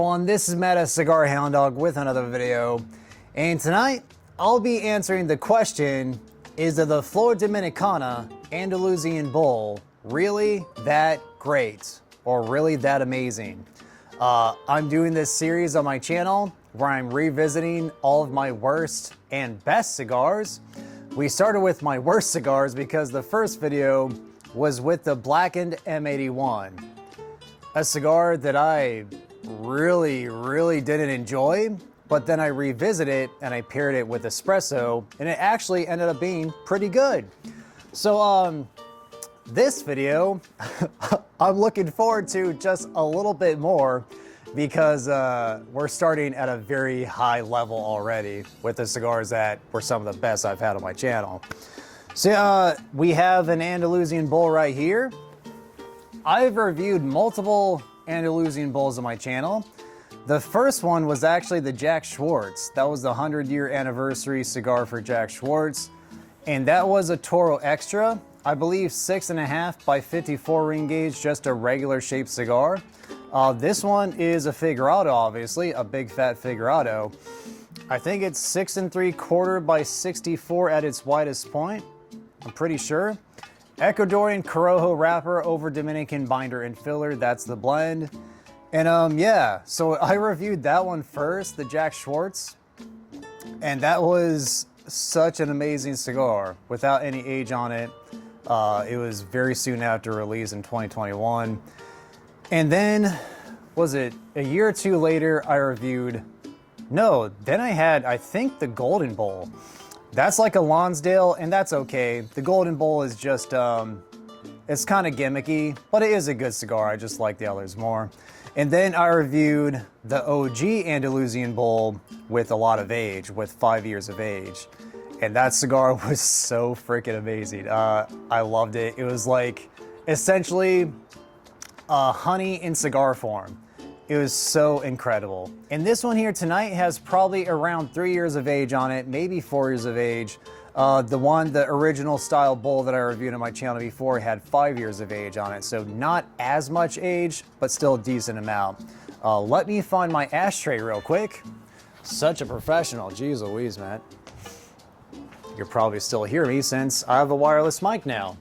everyone, this is Meta Cigar Hound Dog with another video, and tonight I'll be answering the question, is the Flor Dominicana Andalusian Bull really that great or really that amazing? I'm doing this series on my channel where I'm revisiting all of my worst and best cigars. We started with my worst cigars because the first video was with the blackened M81, a cigar that I really didn't enjoy, but then I revisited it and I paired it with espresso and it actually ended up being pretty good. So this video I'm looking forward to just a little bit more because we're starting at a very high level already with the cigars that were some of the best I've had on my channel. So we have an Andalusian Bull right here. I've reviewed multiple Andalusian Bulls on my channel. The first one was actually the Jack Schwartz. That was the 100-year anniversary cigar for Jack Schwartz. And that was a Toro Extra. I believe 6.5 by 54 ring gauge, just a regular shaped cigar. This one is a Figurado, obviously, a big fat Figurado. I think it's 6 3/4 by 64 at its widest point. I'm pretty sure. Ecuadorian Corojo wrapper over Dominican binder and filler. That's the blend. And yeah, so I reviewed that one first, the Jack Schwartz. And that was such an amazing cigar without any age on it. It was very soon after release in 2021. And then, was it a year or two later, I reviewed, no, then I had, I think, the Golden Bowl. That's like a Lonsdale, and that's okay. The Golden Bowl is just, it's kind of gimmicky, but it is a good cigar. I just like the others more. And then I reviewed the OG Andalusian Bull with a lot of age, with 5 years of age. And that cigar was so freaking amazing. I loved it. It was like, essentially, honey in cigar form. It was so incredible. And this one here tonight has probably around 3 years of age on it, maybe 4 years of age. The original style Bull that I reviewed on my channel before had 5 years of age on it. So not as much age, but still a decent amount. Let me find my ashtray real quick. Such a professional, jeez Louise, Matt. You'll probably still hear me since I have a wireless mic now.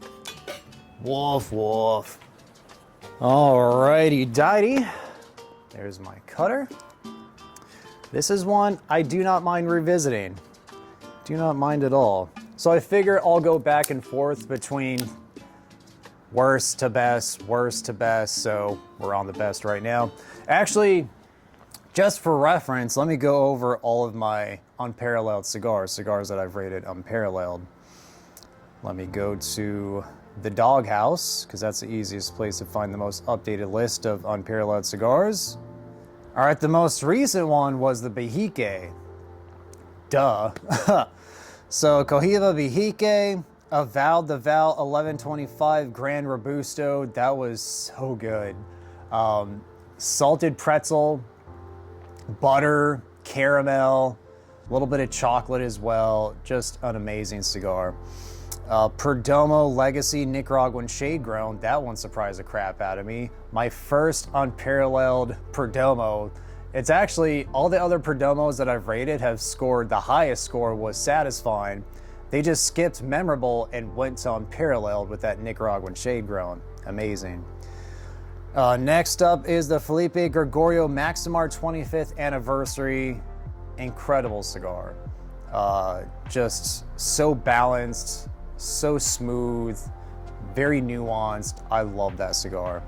Woof, woof. Alrighty, dighty. There's my cutter. This is one I do not mind revisiting. Do not mind at all. So I figure I'll go back and forth between worst to best, so we're on the best right now. Actually, just for reference, let me go over all of my unparalleled cigars that I've rated unparalleled. Let me go to the Doghouse, because that's the easiest place to find the most updated list of unparalleled cigars. All right, the most recent one was the Bejique. Duh. So Cohiba Bejique, Avowed the Val 1125 Grand Robusto. That was so good. Salted pretzel, butter, caramel, a little bit of chocolate as well. Just an amazing cigar. Perdomo Legacy Nicaraguan Shade Grown. That one surprised the crap out of me. My first unparalleled Perdomo. It's actually, all the other Perdomos that I've rated have scored, the highest score was Satisfying. They just skipped Memorable and went to unparalleled with that Nicaraguan Shade Grown. Amazing. Next up is the Felipe Gregorio Maximar 25th Anniversary. Incredible cigar. Just so balanced, so smooth, very nuanced. I love that cigar.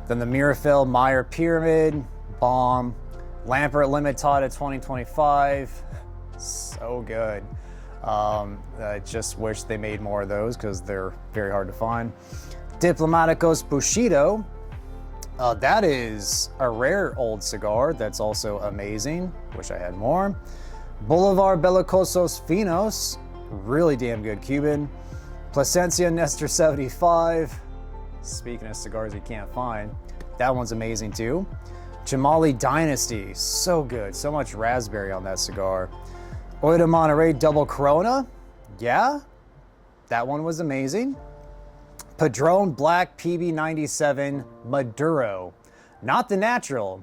Then the Mirafel Meyer Pyramid, bomb. Lampert Limitada 2025, so good. I just wish they made more of those because they're very hard to find. Diplomaticos Bushido, that is a rare old cigar that's also amazing. Wish I had more. Boulevard Belicosos Finos, really damn good Cuban. Plasencia Nestor 75, speaking of cigars you can't find, that one's amazing too. Chamali Dynasty, so good, so much raspberry on that cigar. Oida Monterey Double Corona, yeah, that one was amazing. Padron Black PB97 Maduro. Not the natural.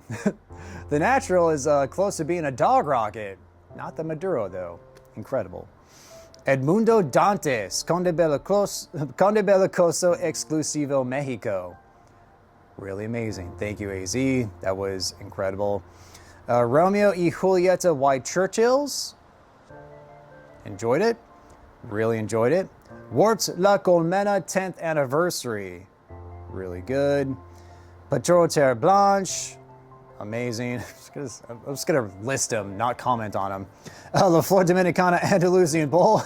The natural is close to being a dog rocket. Not the Maduro, though. Incredible. Edmundo Dantes, Conde Bellicoso Exclusivo Mexico. Really amazing. Thank you, AZ. That was incredible. Romeo y Julieta White Churchills. Enjoyed it. Really enjoyed it. Warts La Colmena 10th anniversary. Really good. Patro Terre Blanche. Amazing. I'm just going to list them, not comment on them. La Flor Dominicana Andalusian Bowl.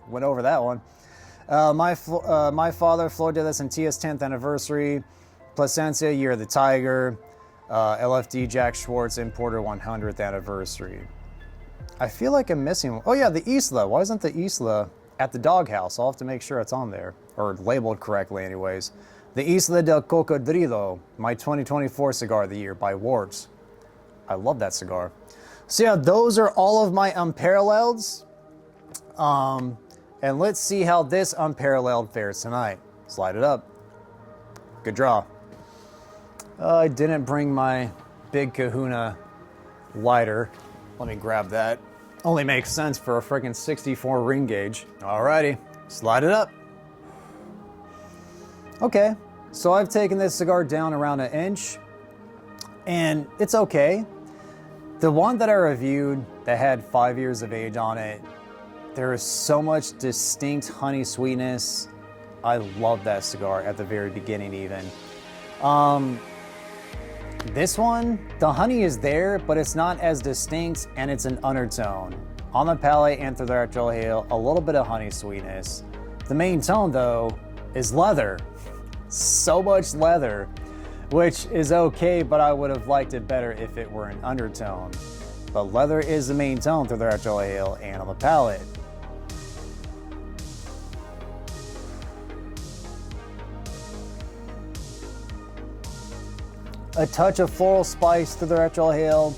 Went over that one. My Father, Flor de las Antillas 10th anniversary. Placencia, Year of the Tiger. LFD Jack Schwartz Importer 100th anniversary. I feel like I'm missing one. Oh yeah, the Isla. Why isn't the Isla at the doghouse? I'll have to make sure it's on there, or labeled correctly anyways. The Isla del Cocodrilo, my 2024 cigar of the year by Warts. I love that cigar. So yeah, those are all of my unparalleleds. And let's see how this unparalleled fares tonight. Slide it up. Good draw. I didn't bring my Big Kahuna lighter. Let me grab that. Only makes sense for a freaking 64 ring gauge. Alrighty, slide it up. Okay, so I've taken this cigar down around an inch, and it's okay. The one that I reviewed that had 5 years of age on it, there is so much distinct honey sweetness. I love that cigar at the very beginning even. This one, the honey is there, but it's not as distinct, and it's an undertone. On the palate and through the retrohale, a little bit of honey sweetness. The main tone, though, is leather. So much leather, which is okay, but I would have liked it better if it were an undertone. But leather is the main tone through the retrohale and on the palate. A touch of floral spice through the retrohale,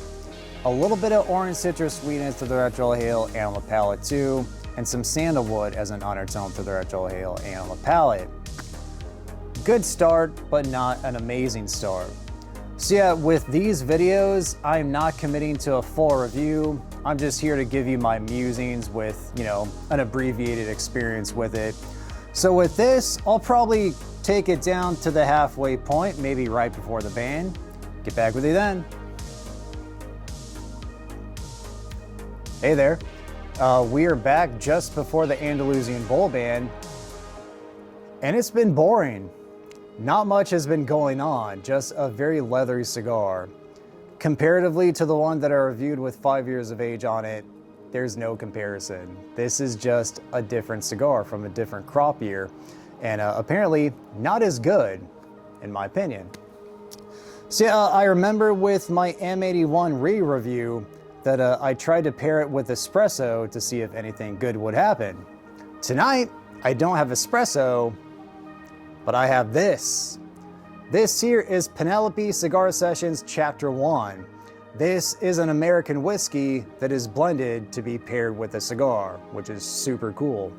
a little bit of orange citrus sweetness through the retrohale and on the palate too, and some sandalwood as an undertone through the retrohale and on the palate. Good start, but not an amazing start. So yeah, with these videos, I'm not committing to a full review. I'm just here to give you my musings with, an abbreviated experience with it. So with this, I'll probably take it down to the halfway point, maybe right before the ban. Get back with you then. Hey there. We are back just before the Andalusian Bowl ban, and it's been boring. Not much has been going on, just a very leathery cigar. Comparatively to the one that I reviewed with 5 years of age on it, there's no comparison. This is just a different cigar from a different crop year, and apparently not as good, in my opinion. So yeah, I remember with my M81 re-review that I tried to pair it with espresso to see if anything good would happen. Tonight, I don't have espresso, but I have this. This here is Penelope Cigar Sessions Chapter 1. This is an American whiskey that is blended to be paired with a cigar, which is super cool.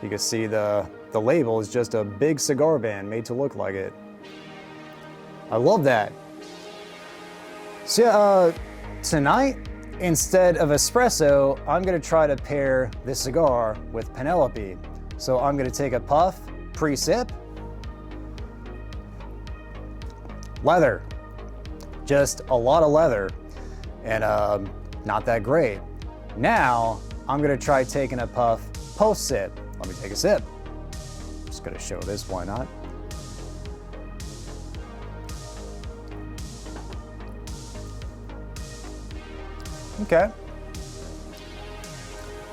You can see the label is just a big cigar band made to look like it. I love that. So yeah, tonight, instead of espresso, I'm gonna try to pair this cigar with Penelope. So I'm gonna take a puff, pre-sip. Leather, just a lot of leather, and not that great. Now, I'm gonna try taking a puff post-sip. Let me take a sip. Just gonna show this, why not? Okay.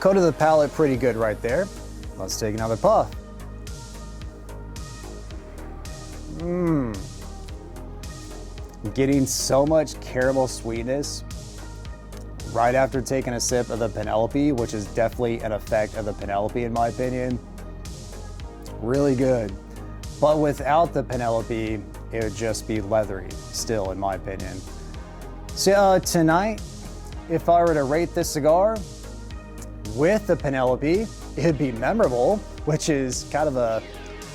Coat of the palate pretty good right there. Let's take another puff. Getting so much caramel sweetness right after taking a sip of the Penelope, which is definitely an effect of the Penelope in my opinion. Really good. But without the Penelope, it would just be leathery still in my opinion. So tonight, if I were to rate this cigar with the Penelope, it'd be memorable, which is kind of a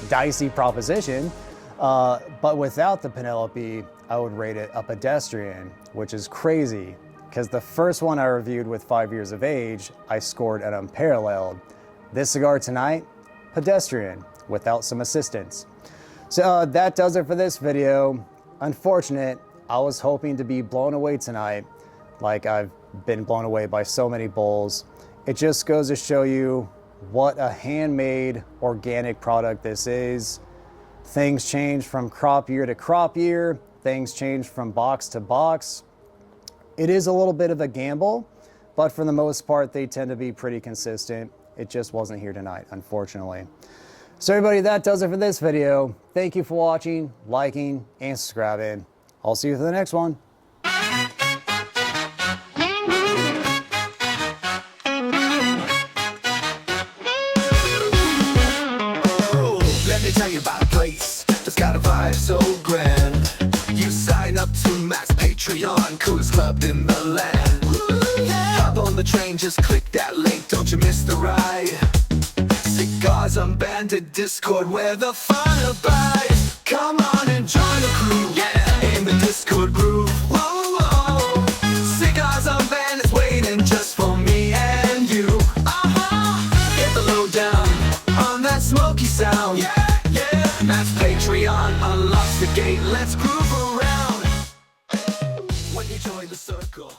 dicey proposition. But without the Penelope, I would rate it a pedestrian, which is crazy because the first one I reviewed with 5 years of age, I scored an unparalleled. This cigar tonight, pedestrian, without some assistance. So that does it for this video. Unfortunate, I was hoping to be blown away tonight, like I've been blown away by so many bowls. It just goes to show you what a handmade organic product this is. Things change from crop year to crop year. Things change from box to box. It is a little bit of a gamble, but for the most part, they tend to be pretty consistent. It just wasn't here tonight, unfortunately. So everybody, that does it for this video. Thank you for watching, liking, and subscribing. I'll see you for the next one. Let me tell you about a place that's got a vibe so grand. You sign up to Max Patreon, coolest club in the land. Hop on the train, just click that link, don't you miss the ride. Cigars Unbanded Discord, where the fun abides. Come on and join the crew, yeah, in the Discord groove. Whoa, whoa. Cigars Unbanded is waiting just for me and you. Get the lowdown on that smoky sound. Yeah. That's Patreon, unlocks the gate, let's groove around. When you join the circle